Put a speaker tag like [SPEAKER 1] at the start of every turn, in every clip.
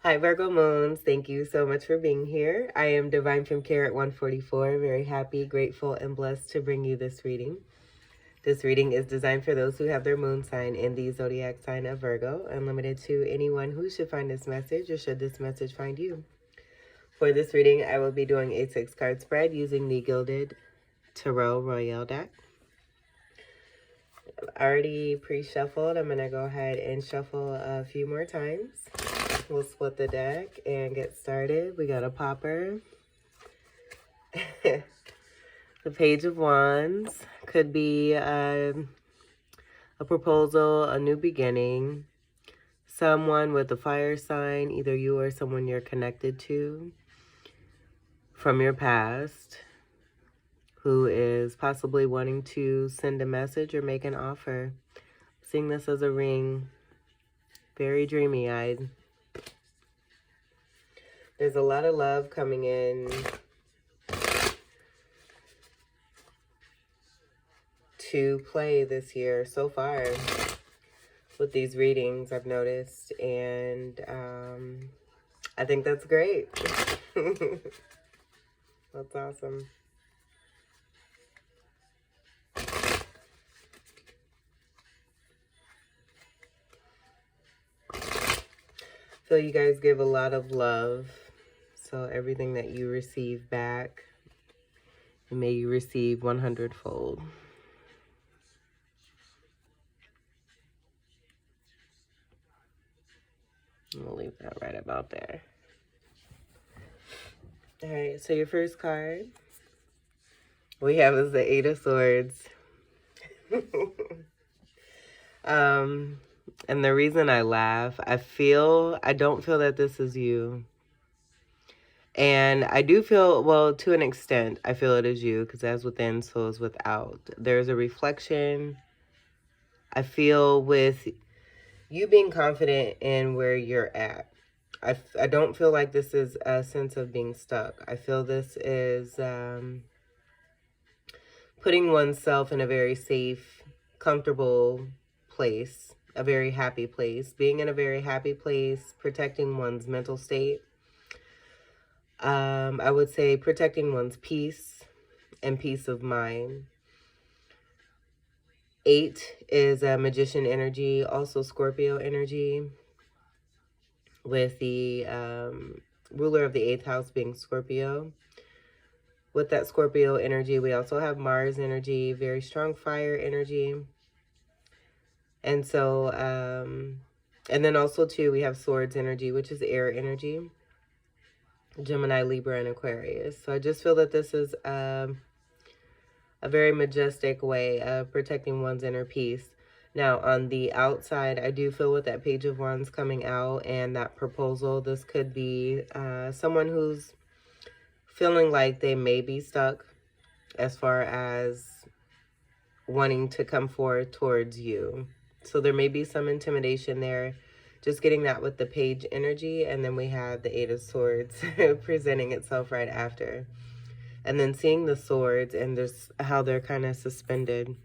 [SPEAKER 1] Hi, Virgo Moons. Thank you so much for being here. I am Divine from Carrot 144. Very happy, grateful, and blessed to bring you this reading. This reading is designed for those who have their moon sign in the zodiac sign of Virgo and limited to anyone who should find this message or should this message find you. For this reading, I will be doing a 6-card spread using the Gilded Tarot Royale deck. I've already pre-shuffled. I'm going to go ahead and shuffle a few more times. We'll split the deck and get started. We got a popper. The Page of Wands could be a proposal, a new beginning. Someone with a fire sign, either you or someone you're connected to from your past, who is possibly wanting to send a message or make an offer. Seeing this as a ring, very dreamy-eyed. There's a lot of love coming in to play this year so far with these readings, I've noticed, and I think that's great. That's awesome. So you guys give a lot of love. So everything that you receive back, may you receive 100-fold. We'll leave that right about there. All right, so your first card we have is the 8 of Swords. And the reason I laugh, I don't feel that this is you. And I do feel, well, to an extent, I feel it is you, because as within, so is without. There's a reflection. I feel with you being confident in where you're at. I don't feel like this is a sense of being stuck. I feel this is putting oneself in a very safe, comfortable place, a very happy place. Being in a very happy place, protecting one's mental state. I would say protecting one's peace and peace of mind. 8 is a Magician energy, also Scorpio energy, with the ruler of the 8th house being Scorpio. With that Scorpio energy, we also have Mars energy, very strong fire energy. And so, and then also too, we have Swords energy, which is air energy. Gemini, Libra, and Aquarius. So I just feel that this is a very majestic way of protecting one's inner peace. Now, on the outside, I do feel with that Page of Wands coming out and that proposal, this could be someone who's feeling like they may be stuck as far as wanting to come forward towards you. So there may be some intimidation there. Just getting that with the Page energy, and then we have the 8 of Swords presenting itself right after. And then seeing the swords and just how they're kind of suspended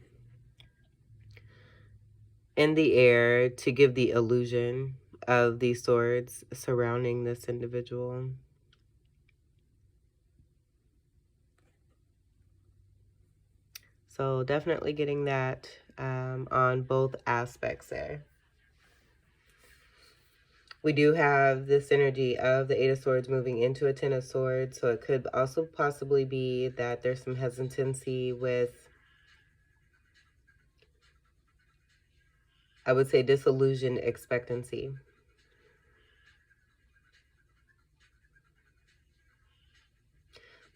[SPEAKER 1] in the air to give the illusion of these swords surrounding this individual. So definitely getting that on both aspects there. We do have this energy of the 8 of Swords moving into a 10 of Swords. So it could also possibly be that there's some hesitancy with, I would say, disillusioned expectancy.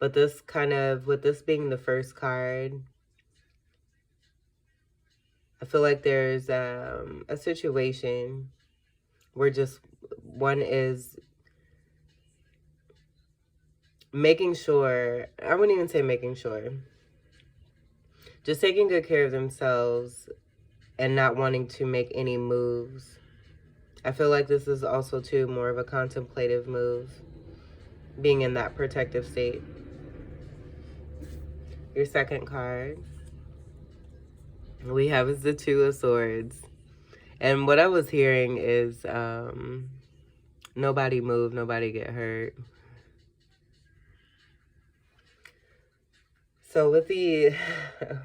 [SPEAKER 1] But this kind of, with this being the first card, I feel like there's a situation where just one is making sure, I wouldn't even say making sure, just taking good care of themselves and not wanting to make any moves. I feel like this is also too more of a contemplative move, being in that protective state. Your second card we have is the 2 of Swords. And what I was hearing is Nobody move, nobody get hurt. So with the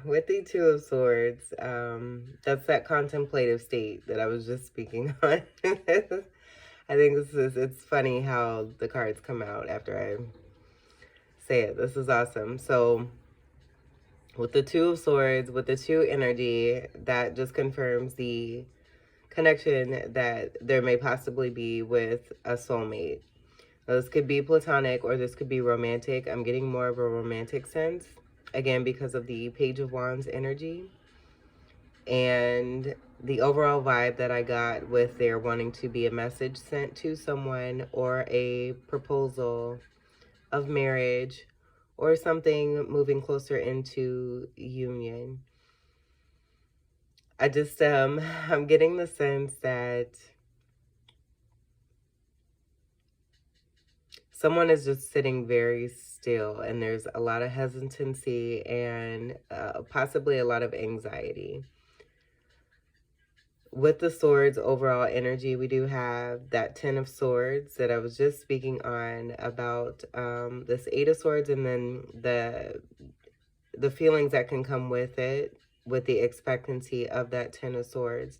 [SPEAKER 1] with the Two of Swords, that's that contemplative state that I was just speaking on. I think it's funny how the cards come out after I say it. This is awesome. So with the Two of Swords, with the two energy, that just confirms the connection that there may possibly be with a soulmate. Now, this could be platonic or this could be romantic. I'm getting more of a romantic sense, again, because of the Page of Wands energy. And the overall vibe that I got with there wanting to be a message sent to someone or a proposal of marriage or something moving closer into union. I just, I'm getting the sense that someone is just sitting very still and there's a lot of hesitancy and possibly a lot of anxiety. With the swords overall energy, we do have that 10 of swords that I was just speaking on about this 8 of swords, and then the feelings that can come with it, with the expectancy of that 10 of swords.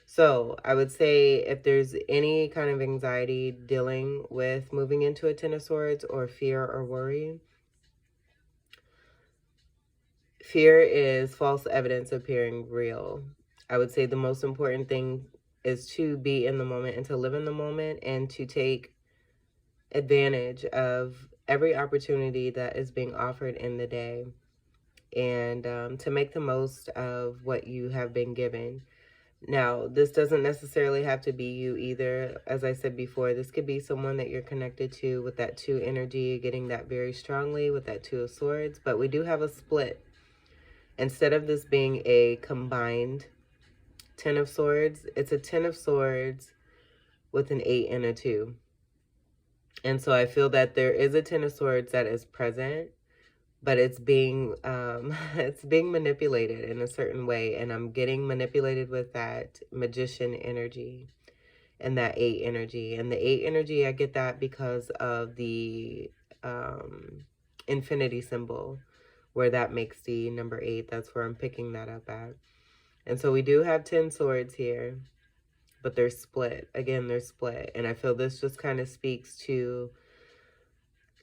[SPEAKER 1] So I would say if there's any kind of anxiety dealing with moving into a 10 of swords or fear or worry, fear is false evidence appearing real. I would say the most important thing is to be in the moment and to live in the moment and to take advantage of every opportunity that is being offered in the day, and to make the most of what you have been given. Now, this doesn't necessarily have to be you either. As I said before, this could be someone that you're connected to with that 2 energy, getting that very strongly with that 2 of swords. But we do have a split. Instead of this being a combined 10 of swords, it's a 10 of swords with an 8 and a 2. And so I feel that there is a 10 of swords that is present, but it's being it's being manipulated in a certain way, and I'm getting manipulated with that magician energy and that 8 energy. And the 8 energy, I get that because of the infinity symbol, where that makes the number 8. That's where I'm picking that up at. And so we do have 10 swords here, but they're split. Again, they're split. And I feel this just kind of speaks to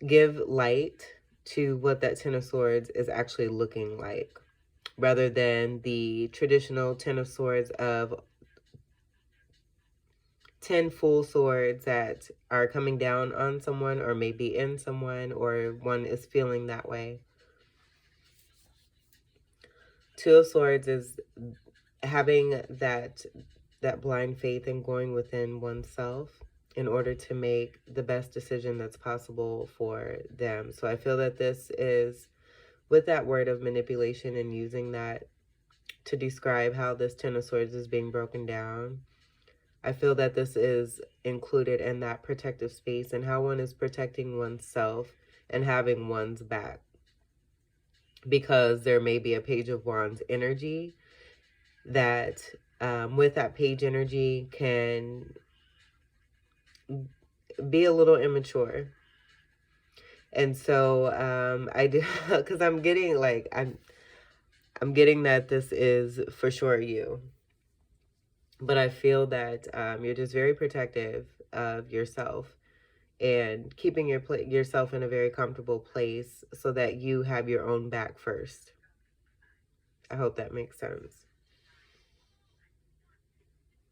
[SPEAKER 1] give light to what that 10 of swords is actually looking like, rather than the traditional 10 of swords of 10 full swords that are coming down on someone or maybe in someone, or one is feeling that way. 2 of swords is having that blind faith and going within oneself in order to make the best decision that's possible for them. So I feel that this is with that word of manipulation and using that to describe how this 10 of swords is being broken down. I feel that this is included in that protective space and how one is protecting oneself and having one's back. Because there may be a Page of Wands energy that with that page energy can be a little immature. And so I do, because I'm getting like, I'm getting that this is for sure you. But I feel that you're just very protective of yourself and keeping yourself in a very comfortable place so that you have your own back first. I hope that makes sense.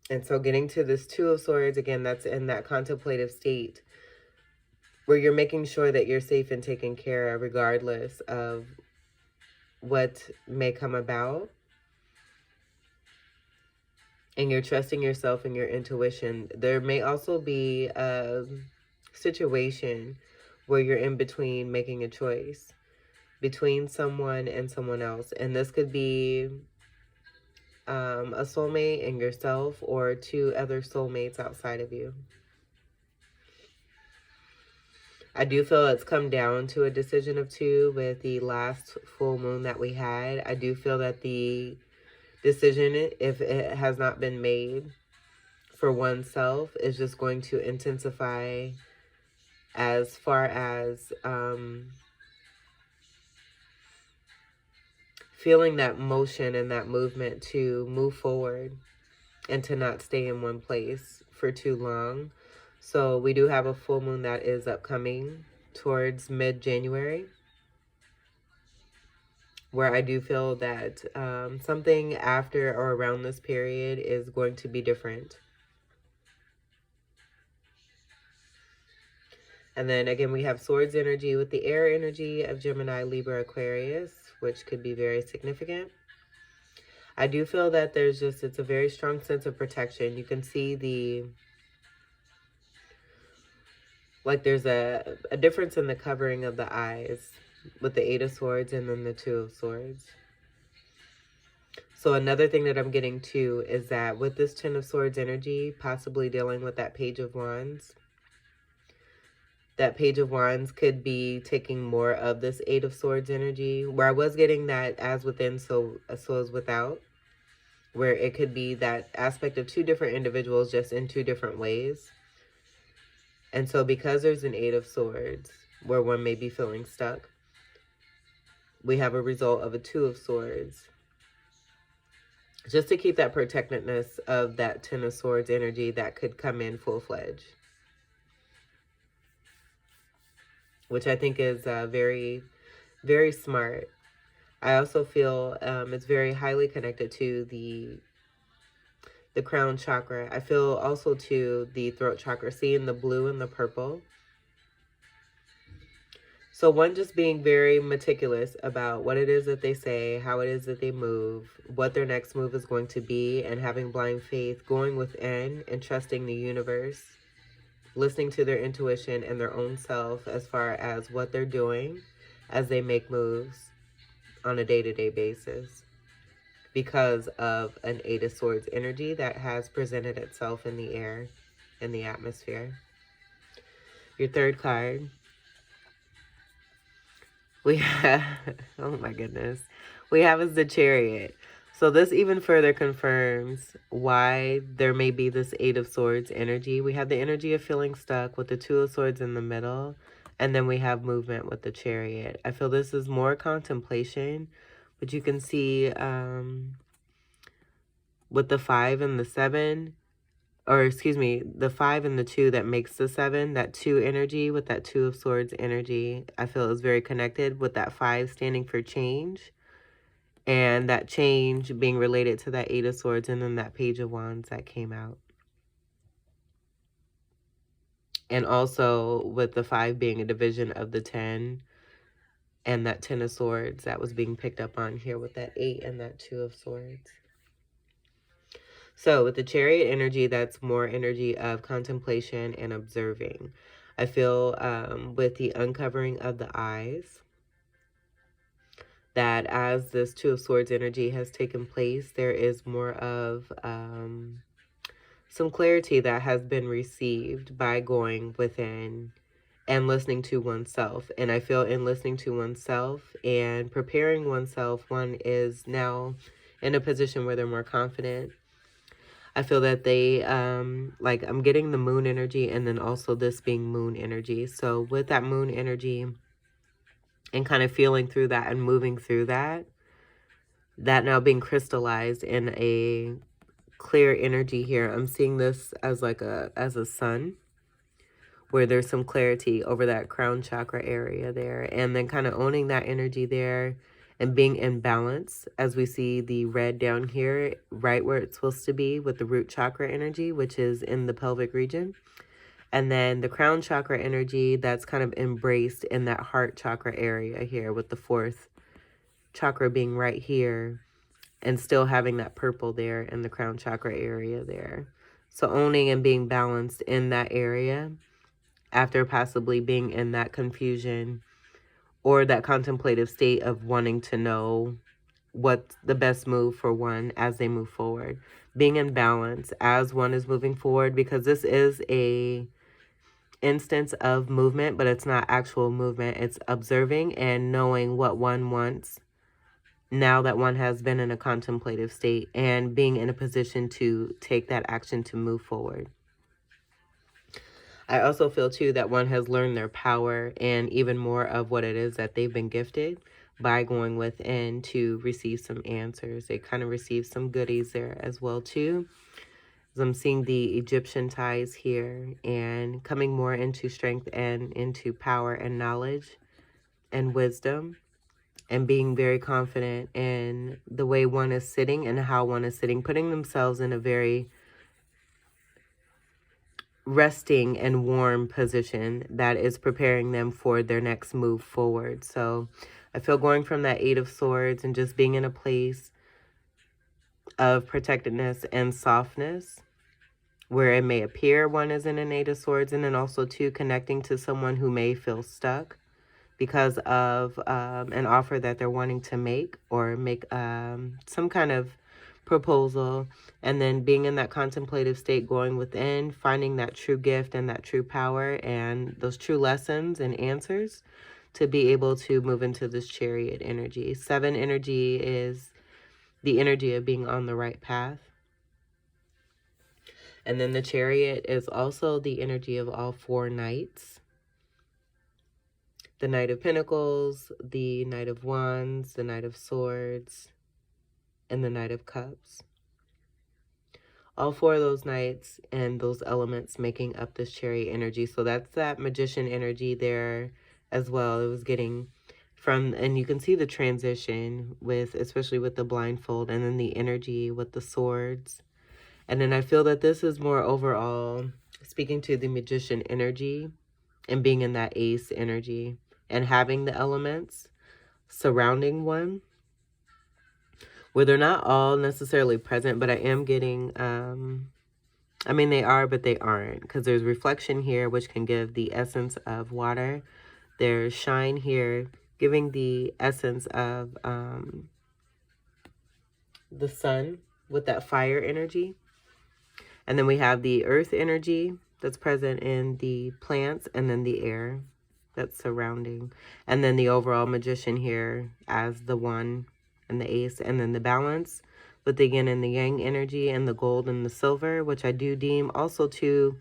[SPEAKER 1] And so getting to this 2 of swords, again, that's in that contemplative state where you're making sure that you're safe and taken care of regardless of what may come about. And you're trusting yourself and your intuition. There may also be a situation where you're in between making a choice between someone and someone else. And this could be a soulmate and yourself, or 2 other soulmates outside of you. I do feel it's come down to a decision of 2 with the last full moon that we had. I do feel that the decision, if it has not been made, for oneself is just going to intensify as far as feeling that motion and that movement to move forward and to not stay in one place for too long. So we do have a full moon that is upcoming towards mid-January, where I do feel that something after or around this period is going to be different. And then again, we have Swords energy with the air energy of Gemini, Libra, Aquarius, which could be very significant. I do feel that it's a very strong sense of protection. You can see there's a difference in the covering of the eyes with the Eight of Swords and then the Two of Swords. So another thing that I'm getting too is that with this Ten of Swords energy, possibly dealing with that Page of Wands, that Page of Wands could be taking more of this Eight of Swords energy, where I was getting that as within, so as without, where it could be that aspect of two different individuals just in two different ways. And so because there's an Eight of Swords, where one may be feeling stuck, we have a result of a Two of Swords. Just to keep that protectiveness of that Ten of Swords energy that could come in full-fledged. Which I think is very, very smart. I also feel it's very highly connected to the crown chakra. I feel also to the throat chakra, seeing the blue and the purple. So one, just being very meticulous about what it is that they say, how it is that they move, what their next move is going to be, and having blind faith, going within and trusting the universe, listening to their intuition and their own self as far as what they're doing as they make moves on a day-to-day basis, because of an Eight of Swords energy that has presented itself in the air, in the atmosphere. Your third card, we have, oh my goodness, we have is the Chariot. So this even further confirms why there may be this Eight of Swords energy. We have the energy of feeling stuck with the Two of Swords in the middle, and then we have movement with the Chariot. I feel this is more contemplation, but you can see with the 5 and the 7, or excuse me, the 5 and the 2 that makes the 7, that 2 energy with that Two of Swords energy, I feel is very connected with that 5 standing for change. And that change being related to that Eight of Swords and then that Page of Wands that came out. And also with the 5 being a division of the 10 and that 10 of Swords that was being picked up on here with that 8 and that 2 of Swords. So with the Chariot energy, that's more energy of contemplation and observing. I feel with the uncovering of the eyes, that as this Two of Swords energy has taken place, there is more of some clarity that has been received by going within and listening to oneself. And I feel in listening to oneself and preparing oneself, one is now in a position where they're more confident. I feel that they, like I'm getting the moon energy and then also this being moon energy. So with that moon energy, and kind of feeling through that and moving through that now being crystallized in a clear energy here. I'm seeing this as like as a sun, where there's some clarity over that crown chakra area there, and then kind of owning that energy there and being in balance as we see the red down here, right where it's supposed to be with the root chakra energy, which is in the pelvic region. And then the crown chakra energy that's kind of embraced in that heart chakra area here, with the 4th chakra being right here and still having that purple there in the crown chakra area there. So owning and being balanced in that area after possibly being in that confusion or that contemplative state of wanting to know what's the best move for one as they move forward. Being in balance as one is moving forward, because this is a instance of movement, but it's not actual movement. It's observing and knowing what one wants now that one has been in a contemplative state and being in a position to take that action to move forward. I also feel too that one has learned their power and even more of what it is that they've been gifted by going within to receive some answers. They kind of receive some goodies there as well too. As I'm seeing the Egyptian ties here and coming more into strength and into power and knowledge and wisdom, and being very confident in the way one is sitting and how one is sitting, putting themselves in a very resting and warm position that is preparing them for their next move forward. So I feel going from that Eight of Swords and just being in a place of protectedness and softness where it may appear one is in an Eight of Swords, and then also too connecting to someone who may feel stuck because of an offer that they're wanting to make, or make some kind of proposal, and then being in that contemplative state, going within, finding that true gift and that true power and those true lessons and answers to be able to move into this Chariot energy. 7 energy is the energy of being on the right path. And then the Chariot is also the energy of all 4 knights. The Knight of Pentacles, the Knight of Wands, the Knight of Swords, and the Knight of Cups. All 4 of those knights and those elements making up this Chariot energy. So that's that Magician energy there as well. It was getting from, and you can see the transition with, especially with the blindfold, and then the energy with the swords. And then I feel that this is more overall speaking to the Magician energy and being in that Ace energy and having the elements surrounding one, where they're not all necessarily present, but I am getting, I mean, they are, but they aren't, because there's reflection here, which can give the essence of water. There's shine here, giving the essence of the sun with that fire energy. And then we have the earth energy that's present in the plants, and then the air that's surrounding. And then the overall Magician here as the one and the Ace, and then the balance with the yin and the yang energy, and the gold and the silver, which I do deem also to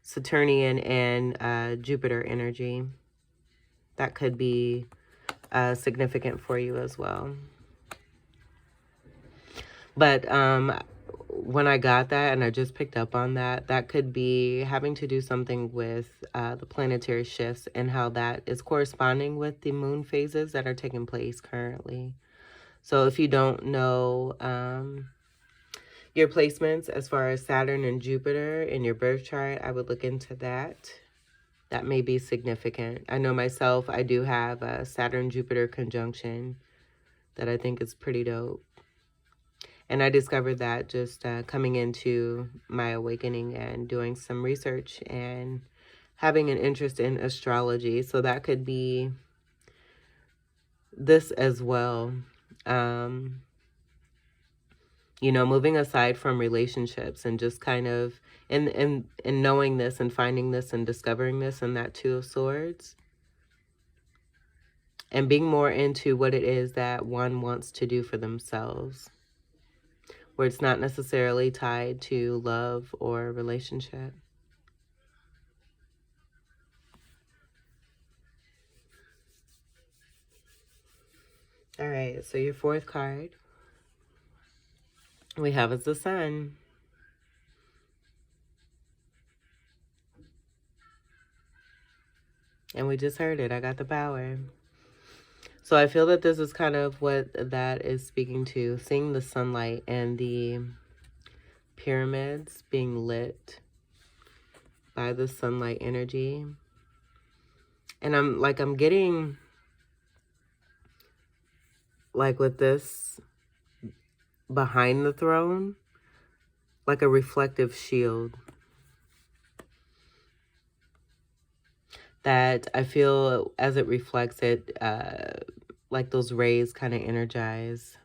[SPEAKER 1] Saturnian and Jupiter energy. That could be significant for you as well. But when I got that, and I just picked up on that, that could be having to do something with the planetary shifts and how that is corresponding with the moon phases that are taking place currently. So if you don't know your placements as far as Saturn and Jupiter in your birth chart, I would look into that. That may be significant. I know myself, I do have a Saturn-Jupiter conjunction that I think is pretty dope. And I discovered that just coming into my awakening and doing some research and having an interest in astrology. So that could be this as well. You know, moving aside from relationships and just kind of in knowing this and finding this and discovering this and that Two of Swords. And being more into what it is that one wants to do for themselves, where it's not necessarily tied to love or relationship. All right, so your 4th card we have is the Sun. And we just heard it. I got the power. So I feel that this is kind of what that is speaking to. Seeing the sunlight and the pyramids being lit by the sunlight energy. And I'm getting, like with this behind the throne, like a reflective shield. That I feel as it reflects it, like those rays kind of energize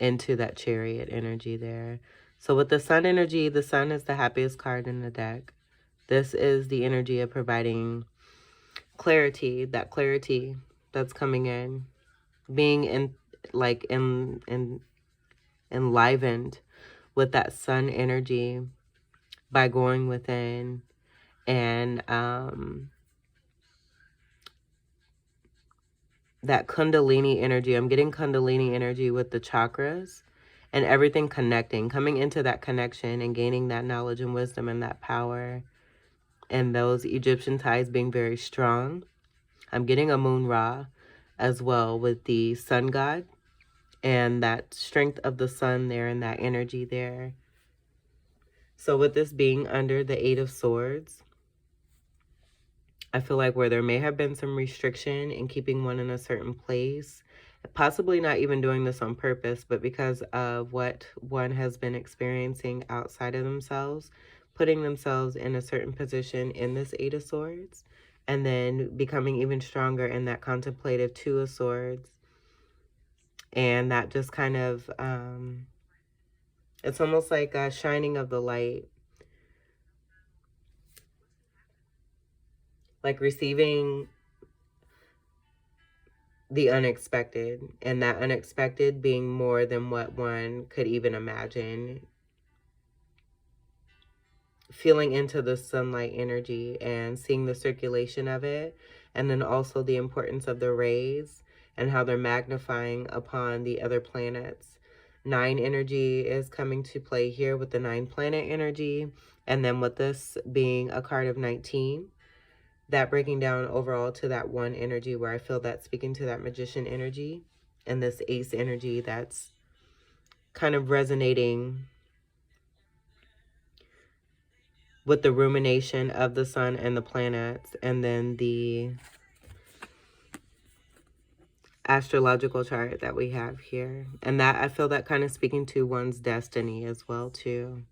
[SPEAKER 1] into that Chariot energy there. So with the Sun energy, the Sun is the happiest card in the deck. This is the energy of providing clarity, that clarity that's coming in, being in like enlivened with that sun energy by going within and that kundalini energy. I'm getting kundalini energy with the chakras and everything connecting, coming into that connection and gaining that knowledge and wisdom and that power, and those Egyptian ties being very strong. I'm getting a moon Ra as well with the sun god and that strength of the sun there and that energy there. So with this being under the Eight of Swords, I feel like where there may have been some restriction in keeping one in a certain place, possibly not even doing this on purpose, but because of what one has been experiencing outside of themselves, putting themselves in a certain position in this Eight of Swords, and then becoming even stronger in that contemplative Two of Swords. And that just kind of, it's almost like a shining of the light, like receiving the unexpected, and that unexpected being more than what one could even imagine. Feeling into the sunlight energy and seeing the circulation of it, and then also the importance of the rays and how they're magnifying upon the other planets. 9 energy is coming to play here with the 9 planet energy, and then with this being a card of 19, that breaking down overall to that 1 energy, where I feel that speaking to that magician energy and this ace energy that's kind of resonating with the rumination of the sun and the planets, and then the astrological chart that we have here. And that, I feel that kind of speaking to one's destiny as well too.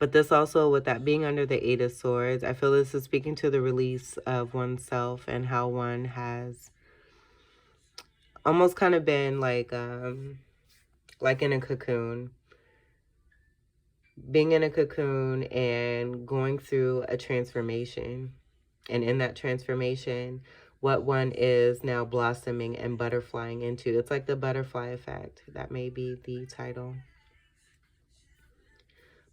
[SPEAKER 1] But this also, with that being under the Eight of Swords, I feel this is speaking to the release of oneself and how one has almost kind of been like in a cocoon. Being in a cocoon and going through a transformation. And in that transformation, what one is now blossoming and butterflying into. It's like the butterfly effect. That may be the title.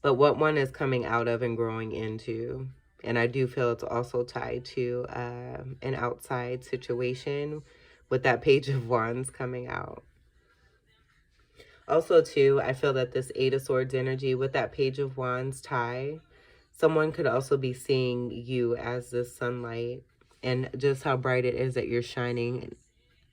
[SPEAKER 1] But what one is coming out of and growing into. And I do feel it's also tied to an outside situation with that Page of Wands coming out. Also, too, I feel that this Eight of Swords energy with that Page of Wands tie, someone could also be seeing you as this sunlight and just how bright it is that you're shining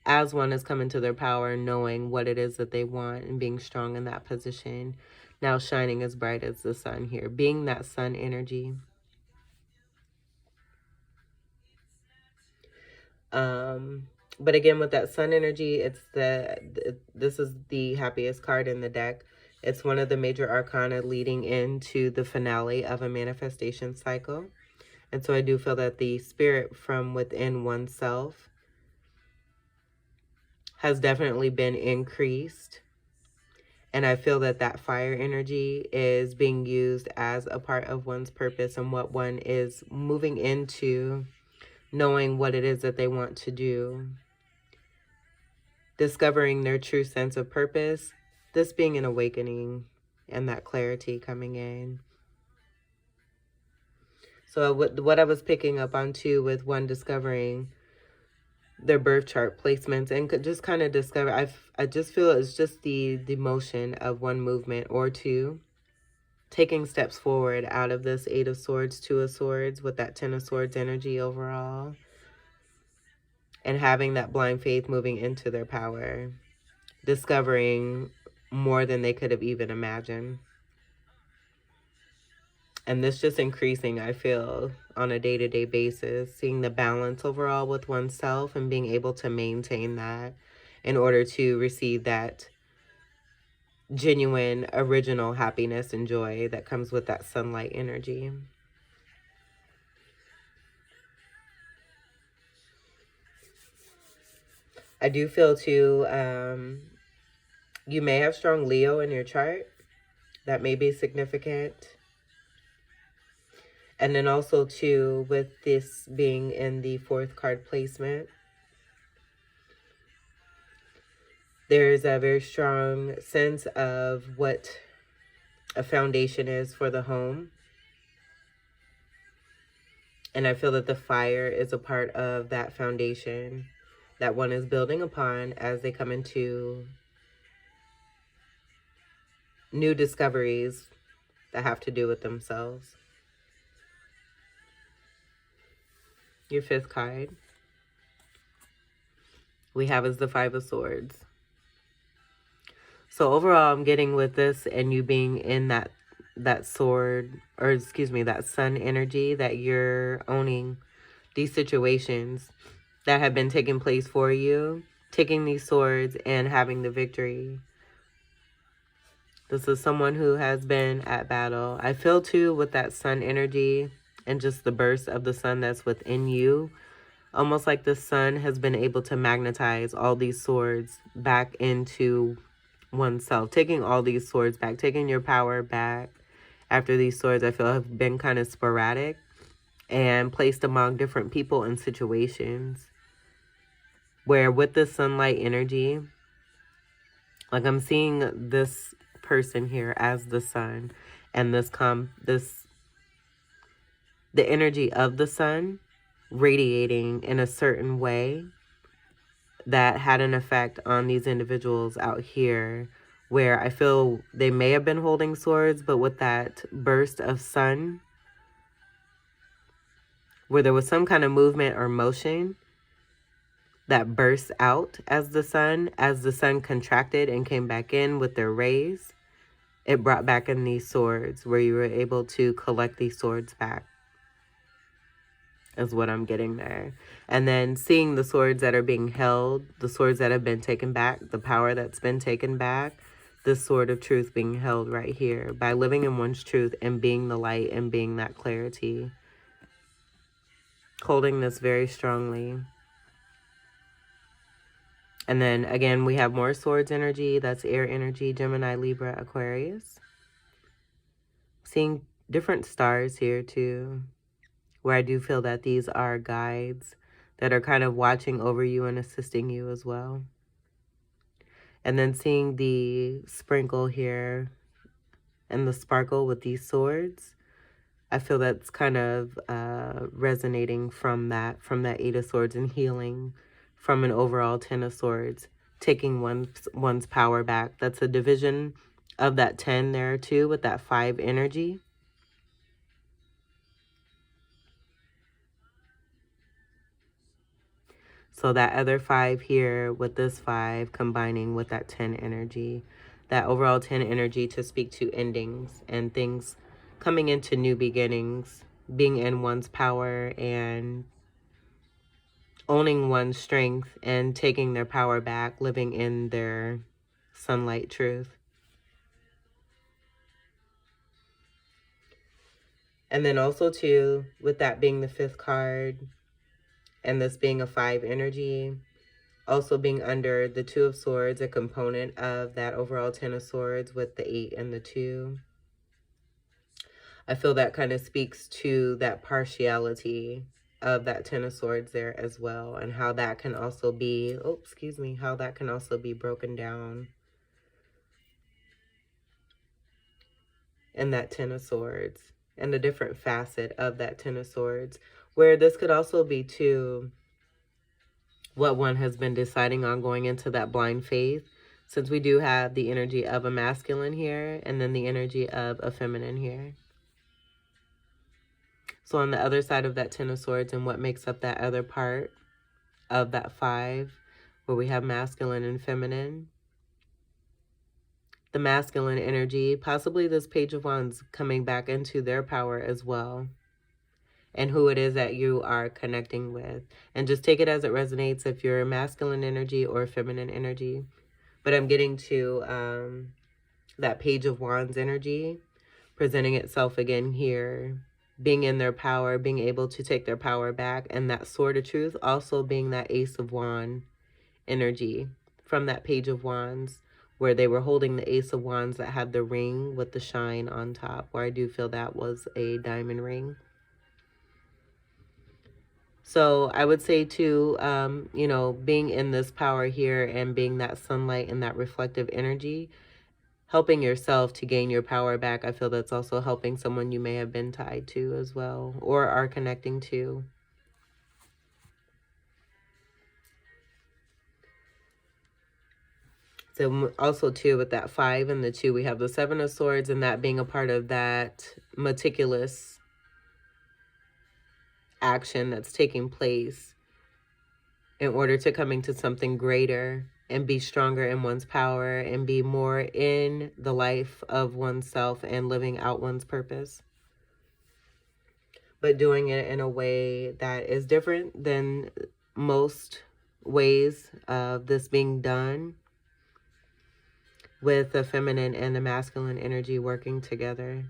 [SPEAKER 1] as one is coming to their power, knowing what it is that they want and being strong in that position. Now shining as bright as the sun here, being that sun energy. But again, with that sun energy, it's this is the happiest card in the deck. It's one of the major arcana leading into the finale of a manifestation cycle. And so I do feel that the spirit from within oneself has definitely been increased. And I feel that that fire energy is being used as a part of one's purpose and what one is moving into, knowing what it is that they want to do, discovering their true sense of purpose, this being an awakening and that clarity coming in. So what I was picking up on too with one discovering their birth chart placements and could just kind of discover, I just feel it's just the motion of one movement or two, taking steps forward out of this Eight of Swords, Two of Swords with that Ten of Swords energy overall, and having that blind faith moving into their power, discovering more than they could have even imagined. And this just increasing, I feel, on a day-to-day basis, seeing the balance overall with oneself and being able to maintain that in order to receive that genuine, original happiness and joy that comes with that sunlight energy. I do feel too, you may have strong Leo in your chart. That may be significant. And then also too, with this being in the 4th card placement, There's a very strong sense of what a foundation is for the home. And I feel that the fire is a part of that foundation that one is building upon as they come into new discoveries that have to do with themselves. Your fifth card we have is the Five of Swords. So overall, I'm getting with this and you being in that sword, or excuse me, that sun energy, that you're owning these situations that have been taking place for you, taking these swords and having the victory. This is someone who has been at battle. I feel too with that sun energy and just the burst of the sun that's within you. Almost like the sun has been able to magnetize all these swords back into oneself. Taking all these swords back. Taking your power back after these swords, I feel, have been kind of sporadic and placed among different people and situations. Where with the sunlight energy, like I'm seeing this person here as the sun, and the energy of the sun radiating in a certain way that had an effect on these individuals out here, where I feel they may have been holding swords, but with that burst of sun, where there was some kind of movement or motion that burst out as the sun contracted and came back in with their rays, it brought back in these swords, where you were able to collect these swords back, is what I'm getting there. And then seeing the swords that are being held, the swords that have been taken back, the power that's been taken back, the sword of truth being held right here by living in one's truth and being the light and being that clarity. Holding this very strongly. And then again, we have more swords energy. That's air energy, Gemini, Libra, Aquarius. Seeing different stars here too, where I do feel that these are guides that are kind of watching over you and assisting you as well. And then seeing the sprinkle here and the sparkle with these swords, I feel that's kind of resonating from that Eight of Swords and healing from an overall Ten of Swords, taking one's power back. That's a division of that 10 there too, with that 5 energy. So that other 5 here with this 5 combining with that 10 energy, that overall 10 energy to speak to endings and things coming into new beginnings, being in one's power and owning one's strength and taking their power back, living in their sunlight truth. And then also too, with that being the 5th card and this being a 5 energy, also being under the 2 of Swords, a component of that overall 10 of Swords with the 8 and the 2. I feel that kind of speaks to that partiality of that 10 of Swords there as well, and how that can also be, how that can also be broken down in that 10 of Swords, and a different facet of that 10 of Swords, where this could also be too what one has been deciding on going into that blind faith, since we do have the energy of a masculine here and then the energy of a feminine here. So on the other side of that 10 of Swords and what makes up that other part of that 5, where we have masculine and feminine, the masculine energy, possibly this Page of Wands coming back into their power as well, and who it is that you are connecting with. And just take it as it resonates if you're masculine energy or feminine energy. But I'm getting to that Page of Wands energy presenting itself again here, being in their power, being able to take their power back, and that Sword of Truth also being that Ace of Wands energy from that Page of Wands, where they were holding the Ace of Wands that had the ring with the shine on top, where I do feel that was a diamond ring. So I would say too, you know, being in this power here and being that sunlight and that reflective energy, helping yourself to gain your power back. I feel that's also helping someone you may have been tied to as well, or are connecting to. So also too, with that 5 and the 2, we have the 7 of Swords, and that being a part of that meticulous action that's taking place in order to coming to something greater and be stronger in one's power and be more in the life of oneself and living out one's purpose, but doing it in a way that is different than most ways of this being done, with the feminine and the masculine energy working together.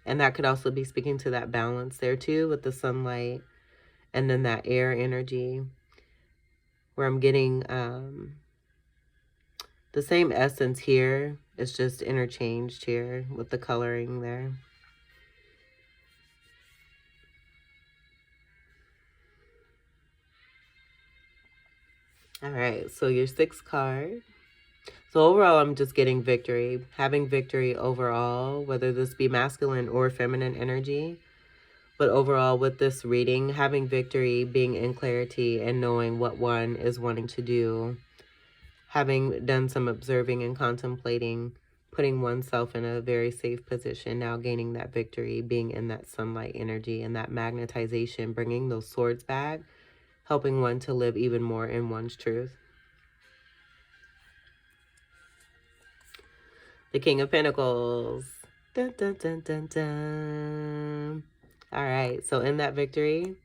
[SPEAKER 1] And that could also be speaking to that balance there too, with the sunlight and then that air energy, where I'm getting the same essence here. It's just interchanged here with the coloring there. All right, so your 6th card. So overall, I'm just getting victory, having victory overall, whether this be masculine or feminine energy. But overall, with this reading, having victory, being in clarity, and knowing what one is wanting to do, having done some observing and contemplating, putting oneself in a very safe position, now gaining that victory, being in that sunlight energy and that magnetization, bringing those swords back, helping one to live even more in one's truth. The King of Pentacles. Dun, dun, dun, dun, dun. All right, so in that victory,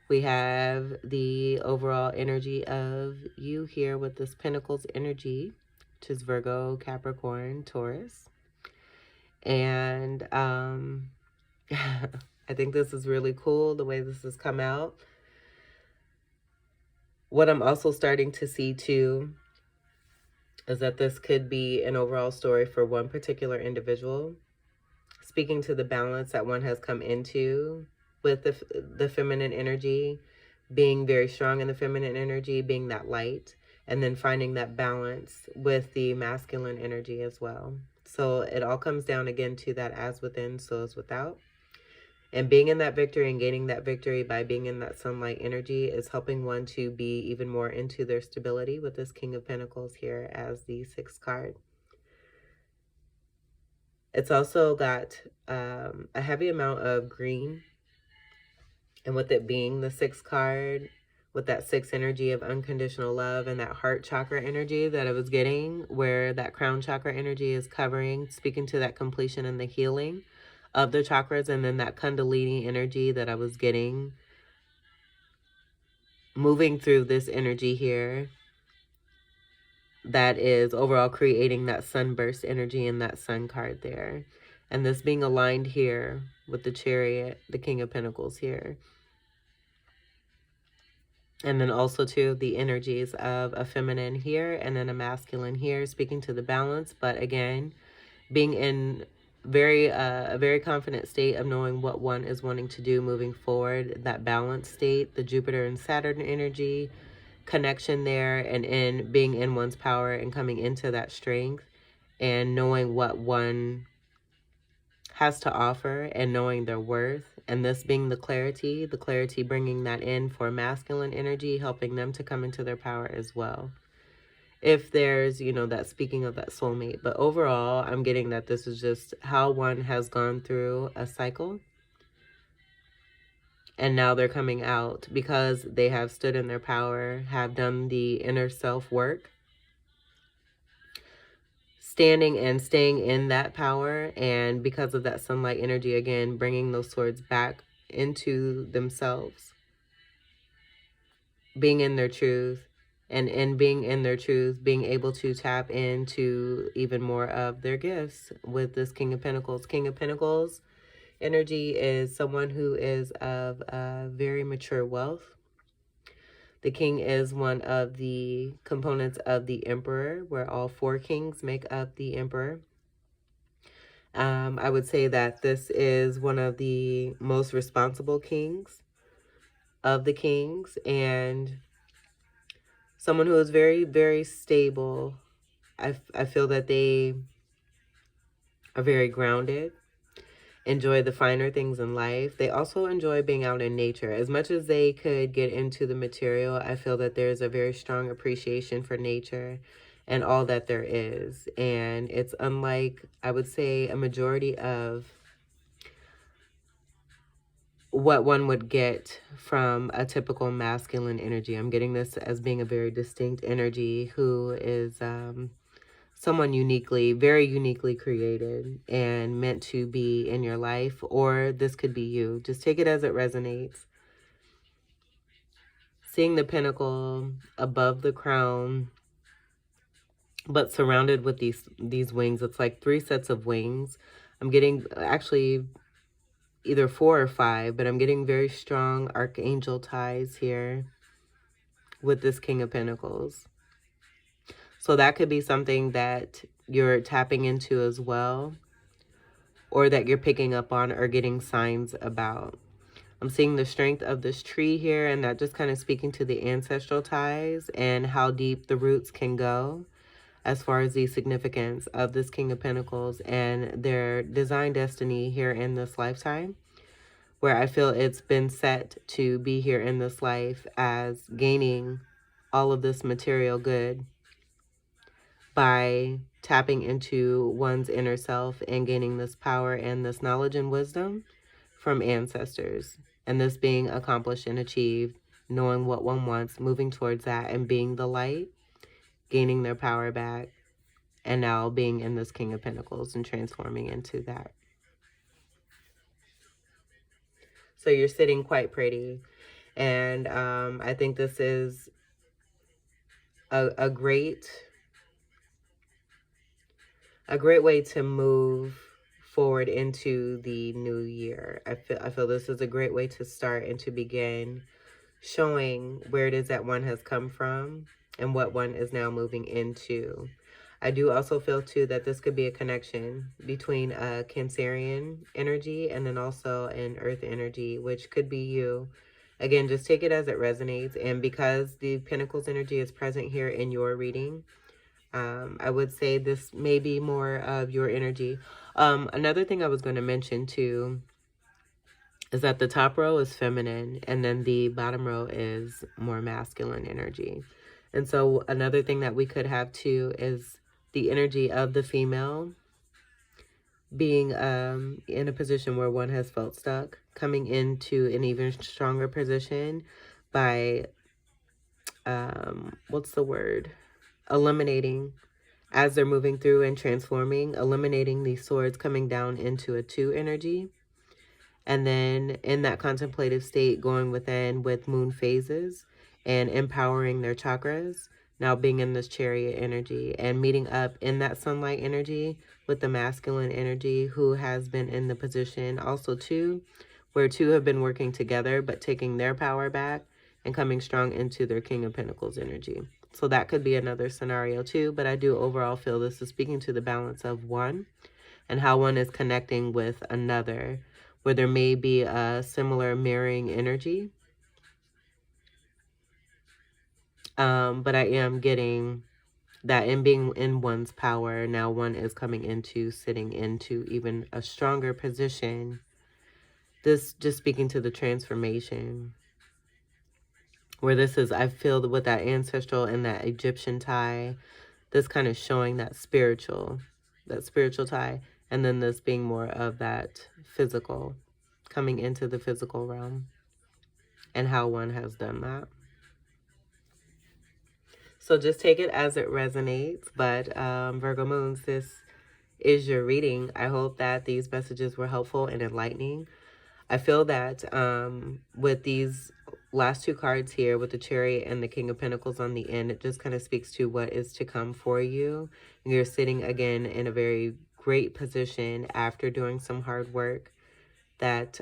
[SPEAKER 1] we have the overall energy of you here with this Pentacles energy, which is Virgo, Capricorn, Taurus. And I think this is really cool, the way this has come out. What I'm also starting to see too is that this could be an overall story for one particular individual, speaking to the balance that one has come into with the feminine energy, being very strong in the feminine energy, being that light, and then finding that balance with the masculine energy as well. So it all comes down again to that as within, so is without. And being in that victory and gaining that victory by being in that sunlight energy is helping one to be even more into their stability with this King of Pentacles here as the 6th card. It's also got a heavy amount of green. And with it being the 6th card, with that 6 energy of unconditional love and that heart chakra energy that I was getting, where that crown chakra energy is covering, speaking to that completion and the healing of the chakras, and then that kundalini energy that I was getting, moving through this energy here, that is overall creating that sunburst energy and that sun card there. And this being aligned here with the Chariot, the King of Pentacles here. And then also too, the energies of a feminine here and then a masculine here, speaking to the balance. But again, being in a very confident state of knowing what one is wanting to do moving forward, that balance state, the Jupiter and Saturn energy connection there, and in being in one's power and coming into that strength and knowing what one has to offer and knowing their worth. And this being the clarity bringing that in for masculine energy, helping them to come into their power as well. If there's, you know, that speaking of that soulmate. But overall, I'm getting that this is just how one has gone through a cycle. And now they're coming out because they have stood in their power, have done the inner self work, standing and staying in that power. And because of that sunlight energy, again, bringing those swords back into themselves, being in their truth, and in being in their truth, being able to tap into even more of their gifts with this King of Pentacles. King of Pentacles energy is someone who is of very mature wealth. The king is one of the components of the emperor, where all 4 kings make up the emperor. I would say that this is one of the most responsible kings of the Kings, and someone who is very, very stable. I feel that they are very grounded, enjoy the finer things in life. They also enjoy being out in nature. As much as they could get into the material, I feel that there's a very strong appreciation for nature and all that there is. And it's unlike, I would say, a majority of what one would get from a typical masculine energy. I'm getting this as being a very distinct energy who is someone uniquely, very uniquely created and meant to be in your life, or this could be you. Just take it as it resonates. Seeing the pinnacle above the crown, but surrounded with these wings. It's like 3 sets of wings. I'm getting actually either 4 or 5, but I'm getting very strong archangel ties here with this King of Pentacles. So that could be something that you're tapping into as well, or that you're picking up on or getting signs about. I'm seeing the strength of this tree here, and that just kind of speaking to the ancestral ties and how deep the roots can go as far as the significance of this King of Pentacles and their design destiny here in this lifetime, where I feel it's been set to be here in this life as gaining all of this material good by tapping into one's inner self and gaining this power and this knowledge and wisdom from ancestors. And this being accomplished and achieved, knowing what one wants, moving towards that, and being the light, gaining their power back, and now being in this King of Pentacles and transforming into that. So you're sitting quite pretty. And I think this is a great way to move forward into the new year. I feel this is a great way to start and to begin showing where it is that one has come from and what one is now moving into. I do also feel too that this could be a connection between a Cancerian energy and then also an Earth energy, which could be you. Again, just take it as it resonates. And because the Pentacles energy is present here in your reading, I would say this may be more of your energy. Another thing I was going to mention too is that the top row is feminine and then the bottom row is more masculine energy. And so another thing that we could have too is the energy of the female being in a position where one has felt stuck, coming into an even stronger position by, what's the word? Eliminating, as they're moving through and transforming, eliminating these swords, coming down into a 2 energy. And then in that contemplative state, going within with moon phases and empowering their chakras, now being in this chariot energy and meeting up in that sunlight energy with the masculine energy who has been in the position also too, where 2 have been working together, but taking their power back and coming strong into their King of Pentacles energy. So that could be another scenario too, but I do overall feel this is speaking to the balance of one and how one is connecting with another, where there may be a similar mirroring energy. But I am getting that in being in one's power, now one is coming into, sitting into even a stronger position. This just speaking to the transformation, where this is, I feel with that ancestral and that Egyptian tie, this kind of showing that spiritual tie, and then this being more of that physical, coming into the physical realm and how one has done that. So just take it as it resonates. But Virgo moons, this is your reading. I hope that these messages were helpful and enlightening. I feel that with these last 2 cards here, with the Chariot and the King of Pentacles on the end, it just kind of speaks to what is to come for you. You're sitting again in a very great position after doing some hard work that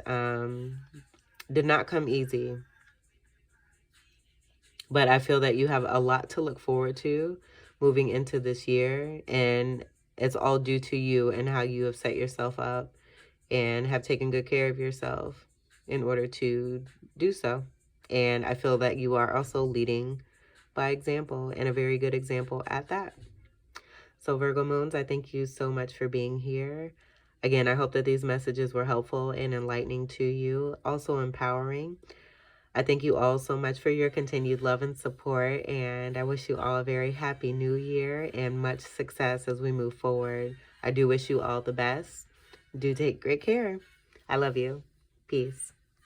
[SPEAKER 1] did not come easy. But I feel that you have a lot to look forward to moving into this year. And it's all due to you and how you have set yourself up and have taken good care of yourself in order to do so. And I feel that you are also leading by example, and a very good example at that. So Virgo Moons, I thank you so much for being here. Again, I hope that these messages were helpful and enlightening to you, also empowering. I thank you all so much for your continued love and support, and I wish you all a very happy new year and much success as we move forward. I do wish you all the best. Do take great care. I love you. Peace.